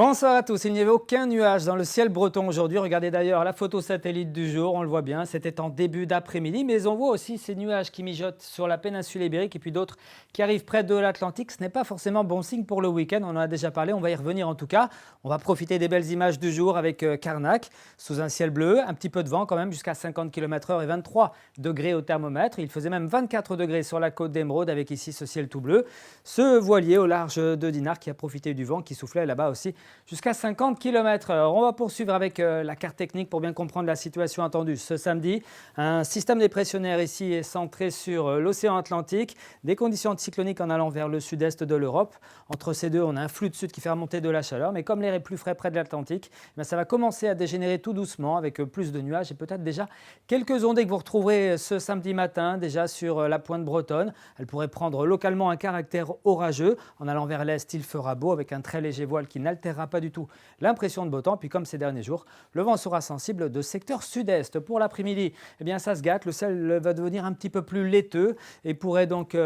Bonsoir à tous, il n'y avait aucun nuage dans le ciel breton aujourd'hui. Regardez d'ailleurs la photo satellite du jour, on le voit bien, c'était en début d'après-midi. Mais on voit aussi ces nuages qui mijotent sur la péninsule ibérique et puis d'autres qui arrivent près de l'Atlantique. Ce n'est pas forcément bon signe pour le week-end, on en a déjà parlé, on va y revenir en tout cas. On va profiter des belles images du jour avec Carnac, sous un ciel bleu, un petit peu de vent quand même, jusqu'à 50 km/h et 23 degrés au thermomètre. Il faisait même 24 degrés sur la côte d'Émeraude avec ici ce ciel tout bleu. Ce voilier au large de Dinard qui a profité du vent qui soufflait là-bas aussi jusqu'à 50 km/h. On va poursuivre avec la carte technique pour bien comprendre la situation attendue ce samedi. Un système dépressionnaire ici est centré sur l'océan Atlantique, des conditions anticycloniques en allant vers le sud-est de l'Europe. Entre ces deux, on a un flux de sud qui fait remonter de la chaleur, mais comme l'air est plus frais près de l'Atlantique, ça va commencer à dégénérer tout doucement avec plus de nuages et peut-être déjà quelques ondées que vous retrouverez ce samedi matin déjà sur la pointe bretonne. Elles pourraient prendre localement un caractère orageux. En allant vers l'est, il fera beau avec un très léger voile qui n'altérera pas du tout l'impression de beau temps. Puis comme ces derniers jours, le vent sera sensible de secteur sud-est. Pour l'après-midi, ça se gâte. Le ciel va devenir un petit peu plus laiteux et pourrait donc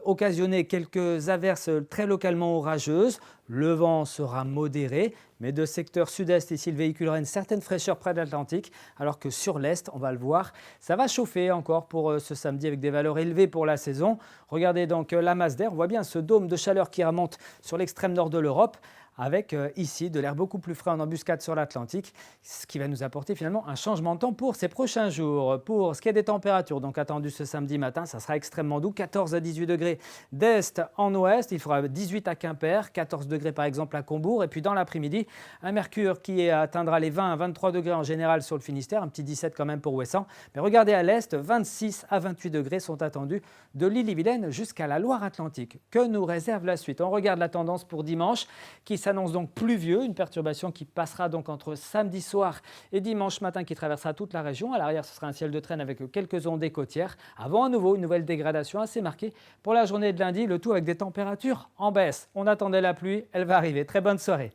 occasionner quelques averses très localement orageuses. Le vent sera modéré, mais de secteur sud-est, ici, il véhiculera une certaine fraîcheur près de l'Atlantique, alors que sur l'est, on va le voir, ça va chauffer encore pour ce samedi avec des valeurs élevées pour la saison. Regardez donc la masse d'air, on voit bien ce dôme de chaleur qui remonte sur l'extrême nord de l'Europe, avec ici de l'air beaucoup plus frais en embuscade sur l'Atlantique, ce qui va nous apporter finalement un changement de temps pour ces prochains jours. Pour ce qui est des températures donc attendues ce samedi matin, ça sera extrêmement doux, 14 à 18 degrés d'est en ouest, il fera 18 à Quimper, 14 degrés par exemple à Combourg, et puis dans l'après-midi, un mercure qui atteindra les 20 à 23 degrés en général sur le Finistère, un petit 17 quand même pour Ouessant. Mais regardez à l'est, 26 à 28 degrés sont attendus de l'Ille-et-Vilaine jusqu'à la Loire-Atlantique. Que nous réserve la suite? On regarde la tendance pour dimanche qui s'annonce donc pluvieux, une perturbation qui passera donc entre samedi soir et dimanche matin qui traversera toute la région. À l'arrière, ce sera un ciel de traîne avec quelques ondées côtières. Avant à nouveau, une nouvelle dégradation assez marquée pour la journée de lundi, le tout avec des températures en baisse. On attendait la pluie, elle va arriver. Très bonne soirée.